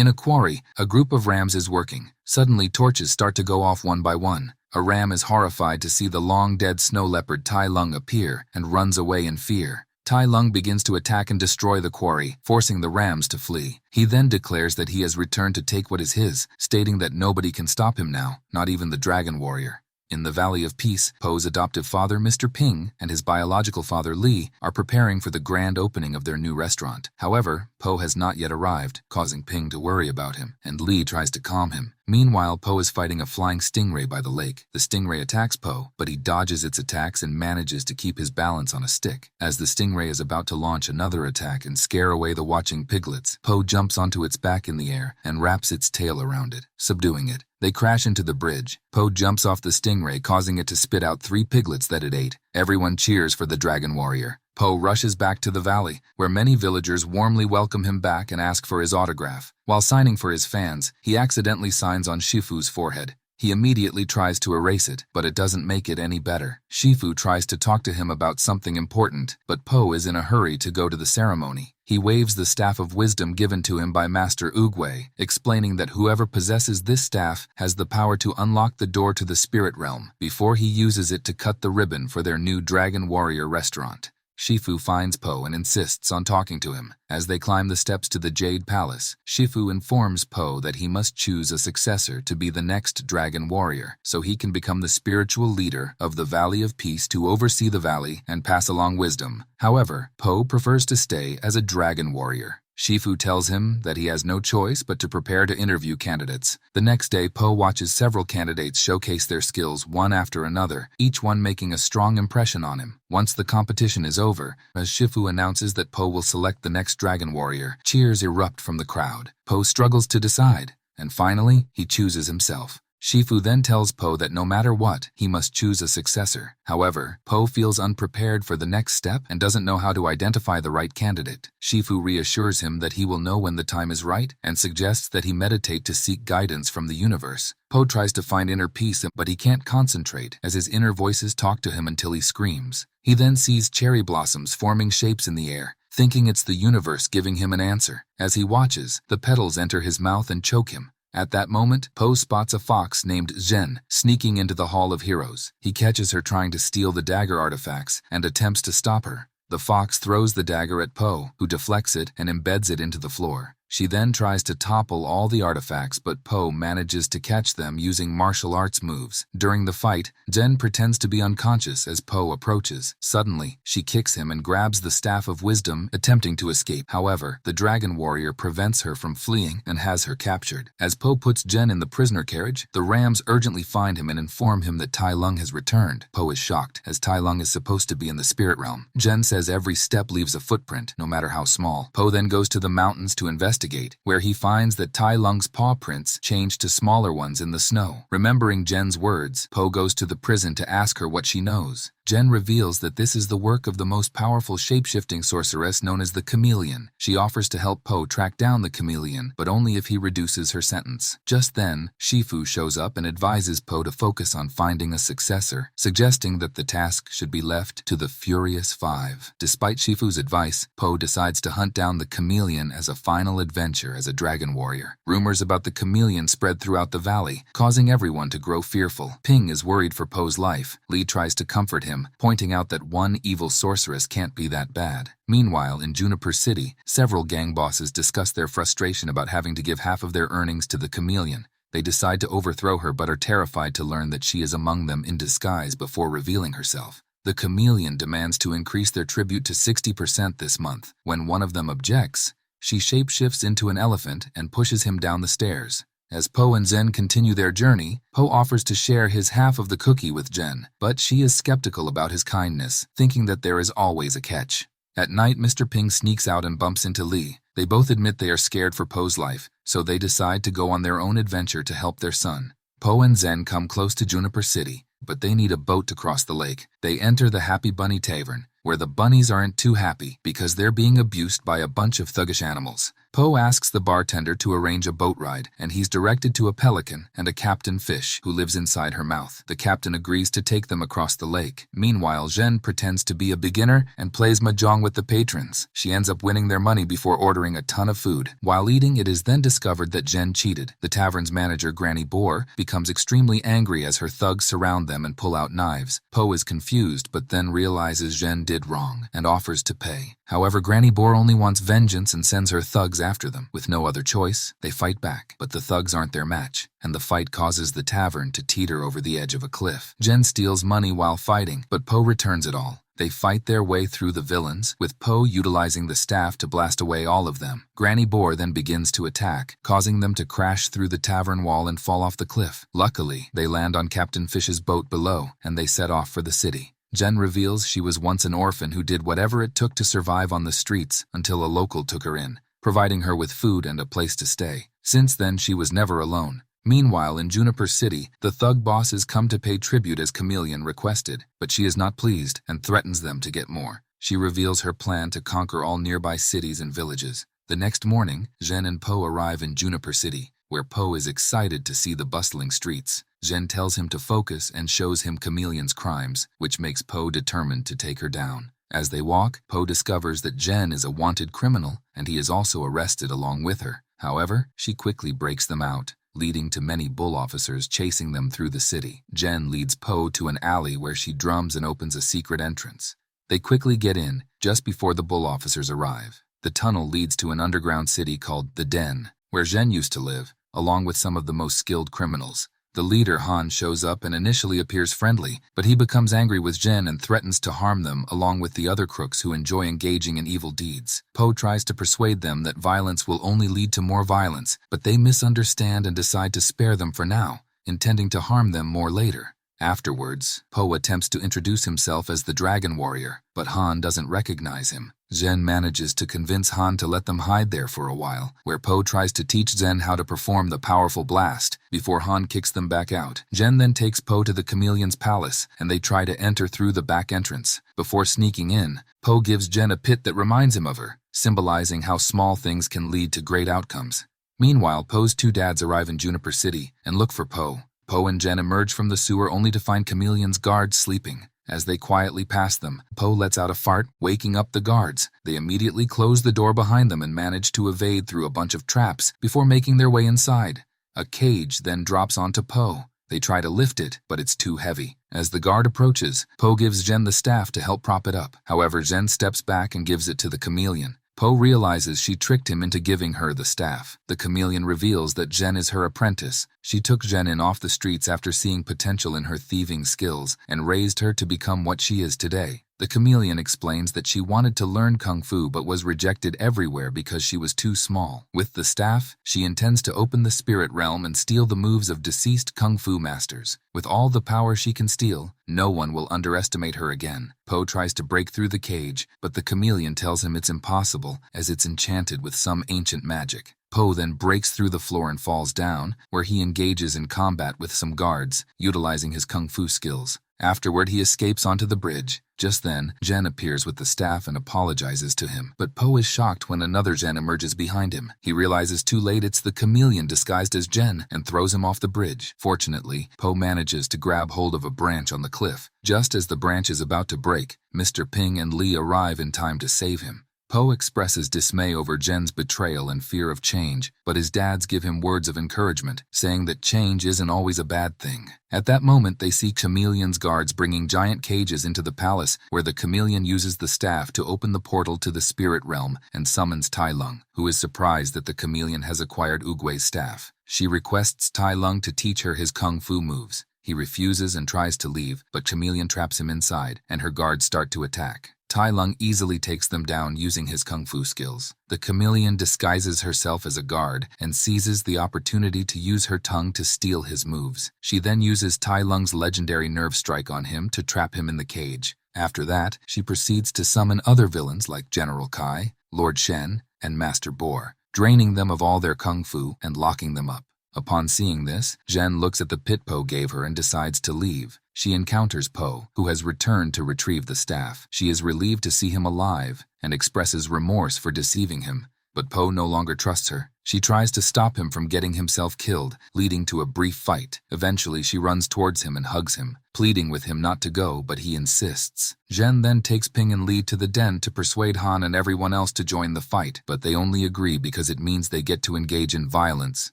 In a quarry, a group of rams is working. Suddenly, torches start to go off one by one. A ram is horrified to see the long-dead snow leopard Tai Lung appear and runs away in fear. Tai Lung begins to attack and destroy the quarry, forcing the rams to flee. He then declares that he has returned to take what is his, stating that nobody can stop him now, not even the dragon warrior. In the Valley of Peace, Po's adoptive father, Mr. Ping, and his biological father, Li, are preparing for the grand opening of their new restaurant. However, Po has not yet arrived, causing Ping to worry about him, and Li tries to calm him. Meanwhile, Po is fighting a flying stingray by the lake. The stingray attacks Po, but he dodges its attacks and manages to keep his balance on a stick. As the stingray is about to launch another attack and scare away the watching piglets, Po jumps onto its back in the air and wraps its tail around it, subduing it. They crash into the bridge. Po jumps off the stingray, causing it to spit out 3 piglets that it ate. Everyone cheers for the dragon warrior. Po rushes back to the valley, where many villagers warmly welcome him back and ask for his autograph. While signing for his fans, he accidentally signs on Shifu's forehead. He immediately tries to erase it, but it doesn't make it any better. Shifu tries to talk to him about something important, but Po is in a hurry to go to the ceremony. He waves the staff of wisdom given to him by Master Oogway, explaining that whoever possesses this staff has the power to unlock the door to the spirit realm before he uses it to cut the ribbon for their new Dragon Warrior restaurant. Shifu finds Po and insists on talking to him. As they climb the steps to the Jade Palace, Shifu informs Po that he must choose a successor to be the next Dragon Warrior, so he can become the spiritual leader of the Valley of Peace to oversee the valley and pass along wisdom. However, Po prefers to stay as a Dragon Warrior. Shifu tells him that he has no choice but to prepare to interview candidates. The next day, Po watches several candidates showcase their skills one after another, each one making a strong impression on him. Once the competition is over, as Shifu announces that Po will select the next Dragon Warrior, cheers erupt from the crowd. Po struggles to decide, and finally, he chooses himself. Shifu then tells Po that no matter what, he must choose a successor. However, Po feels unprepared for the next step and doesn't know how to identify the right candidate. Shifu reassures him that he will know when the time is right and suggests that he meditate to seek guidance from the universe. Po tries to find inner peace, but he can't concentrate as his inner voices talk to him until he screams. He then sees cherry blossoms forming shapes in the air, thinking it's the universe giving him an answer. As he watches, the petals enter his mouth and choke him. At that moment, Po spots a fox named Zhen sneaking into the Hall of Heroes. He catches her trying to steal the dagger artifacts and attempts to stop her. The fox throws the dagger at Po, who deflects it and embeds it into the floor. She then tries to topple all the artifacts, but Po manages to catch them using martial arts moves. During the fight, Zhen pretends to be unconscious as Po approaches. Suddenly, she kicks him and grabs the Staff of Wisdom, attempting to escape. However, the Dragon Warrior prevents her from fleeing and has her captured. As Po puts Zhen in the prisoner carriage, the rams urgently find him and inform him that Tai Lung has returned. Po is shocked, as Tai Lung is supposed to be in the spirit realm. Zhen says every step leaves a footprint, no matter how small. Po then goes to the mountains to investigate, where he finds that Tai Lung's paw prints changed to smaller ones in the snow. Remembering Zhen's words, Po goes to the prison to ask her what she knows. Zhen reveals that this is the work of the most powerful shape-shifting sorceress known as the Chameleon. She offers to help Po track down the Chameleon, but only if he reduces her sentence. Just then, Shifu shows up and advises Po to focus on finding a successor, suggesting that the task should be left to the Furious Five. Despite Shifu's advice, Po decides to hunt down the Chameleon as a final adventure as a dragon warrior. Rumors about the Chameleon spread throughout the valley, causing everyone to grow fearful. Ping is worried for Po's life. Li tries to comfort him, pointing out that one evil sorceress can't be that bad. Meanwhile, in Juniper City, several gang bosses discuss their frustration about having to give half of their earnings to the Chameleon. They decide to overthrow her but are terrified to learn that she is among them in disguise before revealing herself. The Chameleon demands to increase their tribute to 60% this month. When one of them objects, she shapeshifts into an elephant and pushes him down the stairs. As Po and Zhen continue their journey, Po offers to share his half of the cookie with Zhen, but she is skeptical about his kindness, thinking that there is always a catch. At night, Mr. Ping sneaks out and bumps into Li. They both admit they are scared for Po's life, so they decide to go on their own adventure to help their son. Po and Zhen come close to Juniper City, but they need a boat to cross the lake. They enter the Happy Bunny Tavern, where the bunnies aren't too happy because they're being abused by a bunch of thuggish animals. Po asks the bartender to arrange a boat ride, and he's directed to a pelican and a captain fish who lives inside her mouth. The captain agrees to take them across the lake. Meanwhile, Zhen pretends to be a beginner and plays mahjong with the patrons. She ends up winning their money before ordering a ton of food. While eating, it is then discovered that Zhen cheated. The tavern's manager, Granny Boar, becomes extremely angry as her thugs surround them and pull out knives. Po is confused, but then realizes Zhen did wrong and offers to pay. However, Granny Boar only wants vengeance and sends her thugs after them. With no other choice, they fight back, but the thugs aren't their match, and the fight causes the tavern to teeter over the edge of a cliff. Zhen steals money while fighting, but Po returns it all. They fight their way through the villains, with Po utilizing the staff to blast away all of them. Granny Boar then begins to attack, causing them to crash through the tavern wall and fall off the cliff. Luckily, they land on Captain Fish's boat below, and they set off for the city. Zhen reveals she was once an orphan who did whatever it took to survive on the streets until a local took her in, providing her with food and a place to stay. Since then, she was never alone. Meanwhile, in Juniper City, the thug bosses come to pay tribute as Chameleon requested, but she is not pleased and threatens them to get more. She reveals her plan to conquer all nearby cities and villages. The next morning, Zhen and Po arrive in Juniper City, where Po is excited to see the bustling streets. Zhen tells him to focus and shows him Chameleon's crimes, which makes Po determined to take her down. As they walk, Po discovers that Zhen is a wanted criminal, and he is also arrested along with her. However, she quickly breaks them out, leading to many bull officers chasing them through the city. Zhen leads Po to an alley where she drums and opens a secret entrance. They quickly get in, just before the bull officers arrive. The tunnel leads to an underground city called the Den, where Zhen used to live, along with some of the most skilled criminals. The leader, Han, shows up and initially appears friendly, but he becomes angry with Zhen and threatens to harm them along with the other crooks who enjoy engaging in evil deeds. Po tries to persuade them that violence will only lead to more violence, but they misunderstand and decide to spare them for now, intending to harm them more later. Afterwards, Po attempts to introduce himself as the Dragon Warrior, but Han doesn't recognize him. Zhen manages to convince Han to let them hide there for a while, where Po tries to teach Zhen how to perform the powerful blast before Han kicks them back out. Zhen then takes Po to the Chameleon's palace, and they try to enter through the back entrance. Before sneaking in, Po gives Zhen a pit that reminds him of her, symbolizing how small things can lead to great outcomes. Meanwhile, Po's two dads arrive in Juniper City and look for Po. Po and Zhen emerge from the sewer only to find Chameleon's guards sleeping. As they quietly pass them, Po lets out a fart, waking up the guards. They immediately close the door behind them and manage to evade through a bunch of traps before making their way inside. A cage then drops onto Po. They try to lift it, but it's too heavy. As the guard approaches, Po gives Zhen the staff to help prop it up. However, Zhen steps back and gives it to the Chameleon. Po realizes she tricked him into giving her the staff. The Chameleon reveals that Zhen is her apprentice. She took Zhen in off the streets after seeing potential in her thieving skills and raised her to become what she is today. The Chameleon explains that she wanted to learn Kung Fu but was rejected everywhere because she was too small. With the staff, she intends to open the spirit realm and steal the moves of deceased Kung Fu masters. With all the power she can steal, no one will underestimate her again. Po tries to break through the cage, but the Chameleon tells him it's impossible as it's enchanted with some ancient magic. Po then breaks through the floor and falls down, where he engages in combat with some guards, utilizing his Kung Fu skills. Afterward, he escapes onto the bridge. Just then, Zhen appears with the staff and apologizes to him, but Po is shocked when another Zhen emerges behind him. He realizes too late it's the Chameleon disguised as Zhen and throws him off the bridge. Fortunately, Po manages to grab hold of a branch on the cliff. Just as the branch is about to break, Mr. Ping and Li arrive in time to save him. Po expresses dismay over Zhen's betrayal and fear of change, but his dads give him words of encouragement, saying that change isn't always a bad thing. At that moment, they see Chameleon's guards bringing giant cages into the palace, where the Chameleon uses the staff to open the portal to the spirit realm and summons Tai Lung, who is surprised that the Chameleon has acquired Oogway's staff. She requests Tai Lung to teach her his Kung Fu moves. He refuses and tries to leave, but Chameleon traps him inside, and her guards start to attack. Tai Lung easily takes them down using his Kung Fu skills. The Chameleon disguises herself as a guard and seizes the opportunity to use her tongue to steal his moves. She then uses Tai Lung's legendary nerve strike on him to trap him in the cage. After that, she proceeds to summon other villains like General Kai, Lord Shen, and Master Boar, draining them of all their Kung Fu and locking them up. Upon seeing this, Zhen looks at the pit Po gave her and decides to leave. She encounters Po, who has returned to retrieve the staff. She is relieved to see him alive and expresses remorse for deceiving him. but Po no longer trusts her. She tries to stop him from getting himself killed, leading to a brief fight. Eventually, she runs towards him and hugs him, pleading with him not to go, but he insists. Zhen then takes Ping and Li to the den to persuade Han and everyone else to join the fight, but they only agree because it means they get to engage in violence.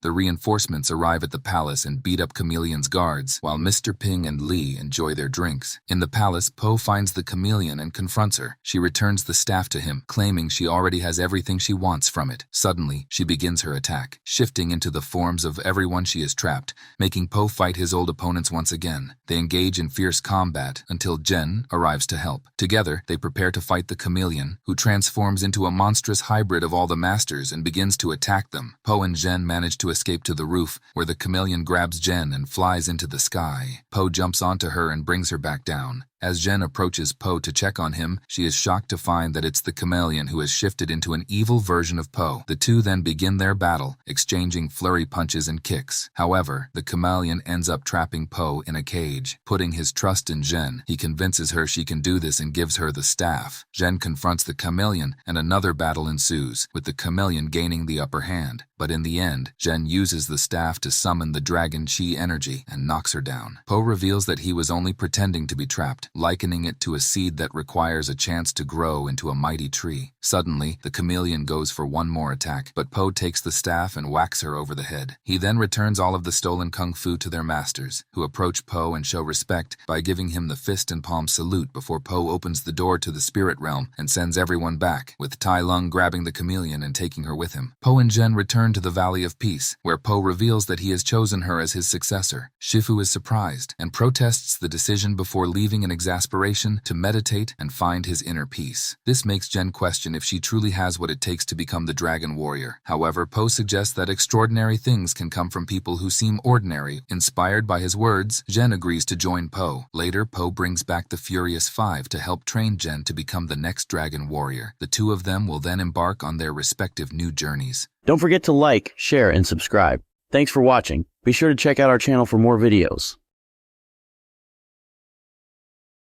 The reinforcements arrive at the palace and beat up Chameleon's guards, while Mr. Ping and Li enjoy their drinks. In the palace, Po finds the Chameleon and confronts her. She returns the staff to him, claiming she already has everything she wants from it. Suddenly, she begins her attack, shifting into the forms of everyone she has trapped, making Po fight his old opponents once again. They engage in fierce combat until Zhen arrives to help. Together, they prepare to fight the Chameleon, who transforms into a monstrous hybrid of all the masters and begins to attack them. Po and Zhen manage to escape to the roof, where the Chameleon grabs Zhen and flies into the sky. Po jumps onto her and brings her back down. As Zhen approaches Po to check on him, she is shocked to find that it's the Chameleon who has shifted into an evil version of Po. The two then begin their battle, exchanging flurry punches and kicks. However, the Chameleon ends up trapping Po in a cage. Putting his trust in Zhen, he convinces her she can do this and gives her the staff. Zhen confronts the Chameleon, and another battle ensues, with the Chameleon gaining the upper hand. But in the end, Zhen uses the staff to summon the Dragon Chi energy and knocks her down. Po reveals that he was only pretending to be trapped, likening it to a seed that requires a chance to grow into a mighty tree. Suddenly, the Chameleon goes for one more attack, but Po takes the staff and whacks her over the head. He then returns all of the stolen kung fu to their masters, who approach Po and show respect by giving him the fist and palm salute before Po opens the door to the spirit realm and sends everyone back, with Tai Lung grabbing the Chameleon and taking her with him. Po and Zhen return to the Valley of Peace, where Po reveals that he has chosen her as his successor. Shifu is surprised and protests the decision before leaving in exasperation to meditate and find his inner peace. This makes Zhen question if she truly has what it takes to become the Dragon Warrior. However, Po suggests that extraordinary things can come from people who seem ordinary. Inspired by his words, Zhen agrees to join Po. Later, Po brings back the Furious Five to help train Zhen to become the next Dragon Warrior. The two of them will then embark on their respective new journeys. Don't forget to like, share, and subscribe. Thanks for watching. Be sure to check out our channel for more videos.